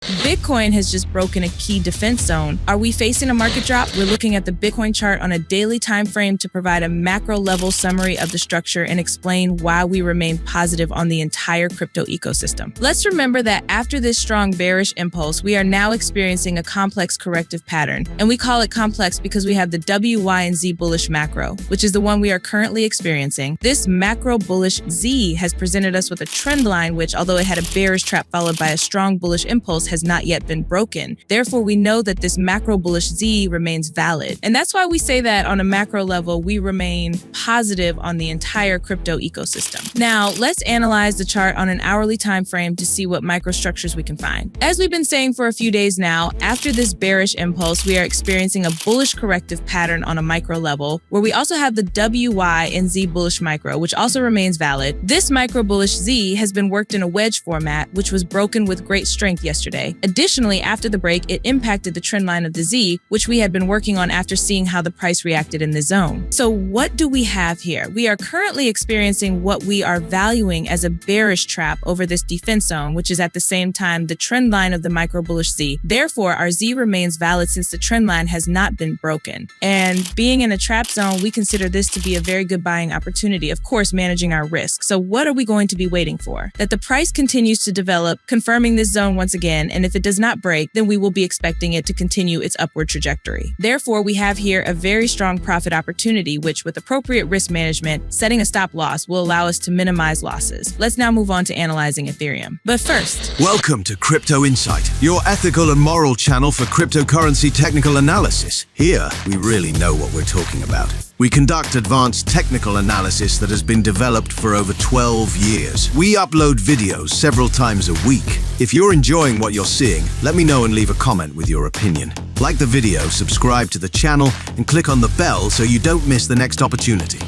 Bitcoin has just broken a key defense zone. Are we facing a market drop? We're looking at the Bitcoin chart on a daily time frame to provide a macro-level summary of the structure and explain why we remain positive on the entire crypto ecosystem. Let's remember that after this strong bearish impulse, we are now experiencing a complex corrective pattern. And we call it complex because we have the W, Y, and Z bullish macro, which is the one we are currently experiencing. This macro bullish Z has presented us with a trend line, which, although it had a bearish trap followed by a strong bullish impulse, has not yet been broken. Therefore, we know that this macro bullish Z remains valid. And that's why we say that on a macro level, we remain positive on the entire crypto ecosystem. Now, let's analyze the chart on an hourly time frame to see what microstructures we can find. As we've been saying for a few days now, after this bearish impulse, we are experiencing a bullish corrective pattern on a micro level, where we also have the W, Y, and Z bullish micro, which also remains valid. This micro bullish Z has been worked in a wedge format, which was broken with great strength yesterday. Additionally, after the break, it impacted the trend line of the Z, which we had been working on after seeing how the price reacted in the zone. So what do we have here? We are currently experiencing what we are valuing as a bearish trap over this defense zone, which is at the same time the trend line of the micro bullish Z. Therefore, our Z remains valid since the trend line has not been broken. And being in a trap zone, we consider this to be a very good buying opportunity, of course, managing our risk. So what are we going to be waiting for? That the price continues to develop, confirming this zone once again, and if it does not break, then we will be expecting it to continue its upward trajectory. Therefore, we have here a very strong profit opportunity, which with appropriate risk management, setting a stop loss will allow us to minimize losses. Let's now move on to analyzing Ethereum. But first, welcome to Crypto Insight, your ethical and moral channel for cryptocurrency technical analysis. Here, we really know what we're talking about. We conduct advanced technical analysis that has been developed for over 12 years. We upload videos several times a week. If you're enjoying what you're seeing, let me know and leave a comment with your opinion. Like the video, subscribe to the channel, and click on the bell so you don't miss the next opportunity.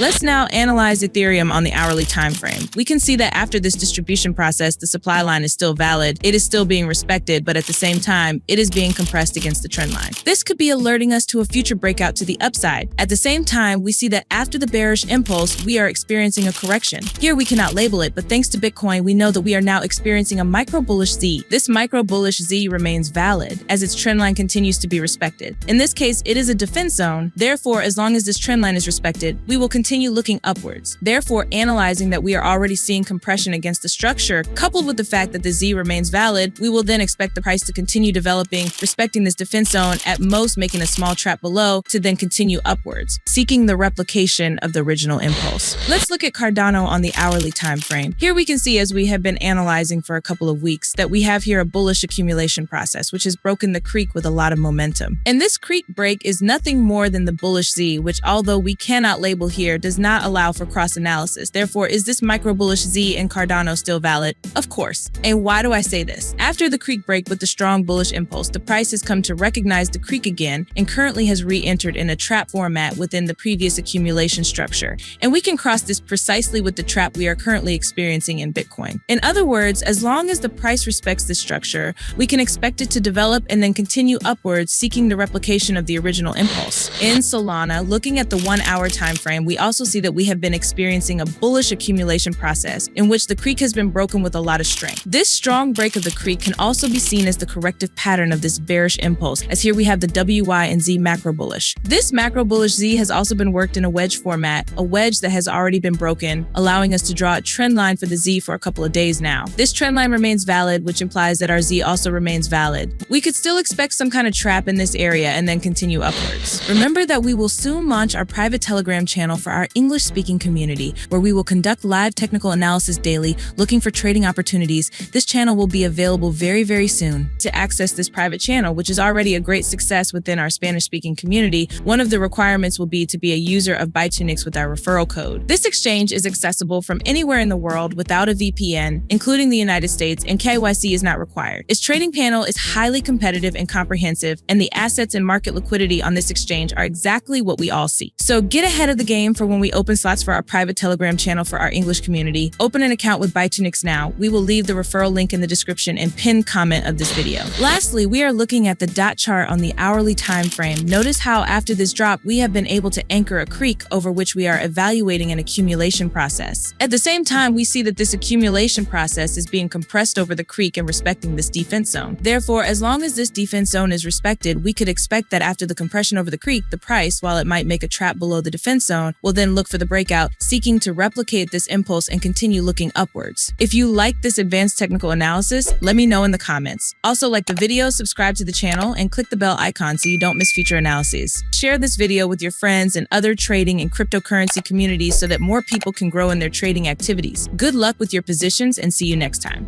let's now analyze Ethereum on the hourly time frame. We can see that after this distribution process, the supply line is still valid. It is still being respected, but at the same time, it is being compressed against the trend line. This could be alerting us to a future breakout to the upside. At the same time, we see that after the bearish impulse, we are experiencing a correction. Here we cannot label it, but thanks to Bitcoin, we know that we are now experiencing a micro bullish Z. This micro bullish Z remains valid as its trend line continues to be respected. In this case, it is a defense zone. Therefore, as long as this trend line is respected, we will continue looking upwards. Therefore, analyzing that we are already seeing compression against the structure, coupled with the fact that the Z remains valid, we will then expect the price to continue developing, respecting this defense zone, at most making a small trap below to then continue upwards, seeking the replication of the original impulse. Let's look at Cardano on the hourly time frame. Here we can see, as we have been analyzing for a couple of weeks, that we have here a bullish accumulation process, which has broken the creek with a lot of momentum. And this creek break is nothing more than the bullish Z, which, although we cannot label here, does not allow for cross-analysis. Therefore, is this micro bullish Z in Cardano still valid? Of course. And why do I say this? After the creek break with the strong bullish impulse, the price has come to recognize the creek again and currently has re-entered in a trap format within the previous accumulation structure. And we can cross this precisely with the trap we are currently experiencing in Bitcoin. In other words, as long as the price respects this structure, we can expect it to develop and then continue upwards, seeking the replication of the original impulse. In Solana, looking at the 1 hour time frame, we also see that we have been experiencing a bullish accumulation process in which the creek has been broken with a lot of strength. This strong break of the creek can also be seen as the corrective pattern of this bearish impulse, as here we have the W, Y, and Z macro bullish. This macro bullish Z has also been worked in a wedge format, a wedge that has already been broken, allowing us to draw a trend line for the Z for a couple of days now. This trend line remains valid, which implies that our Z also remains valid. We could still expect some kind of trap in this area and then continue upwards. Remember that we will soon launch our private Telegram channel for our English-speaking community, where we will conduct live technical analysis daily, looking for trading opportunities. This channel will be available very, very soon. To access this private channel, which is already a great success within our Spanish-speaking community, one of the requirements will be to be a user of Bytunix with our referral code. This exchange is accessible from anywhere in the world without a VPN, including the United States, and KYC is not required. Its trading panel is highly competitive and comprehensive, and the assets and market liquidity on this exchange are exactly what we all seek. So get ahead of the game for for when we open slots for our private Telegram channel for our English community. Open an account with Bytunix now. We will leave the referral link in the description and pinned comment of this video. Lastly, we are looking at the dot chart on the hourly time frame. Notice how after this drop, we have been able to anchor a creek over which we are evaluating an accumulation process. At the same time, we see that this accumulation process is being compressed over the creek and respecting this defense zone. Therefore, as long as this defense zone is respected, we could expect that after the compression over the creek, the price, while it might make a trap below the defense zone, will then look for the breakout, seeking to replicate this impulse and continue looking upwards. If you like this advanced technical analysis, let me know in the comments. Also, like the video, subscribe to the channel, and click the bell icon so you don't miss future analyses. Share this video with your friends and other trading and cryptocurrency communities so that more people can grow in their trading activities. Good luck with your positions and see you next time.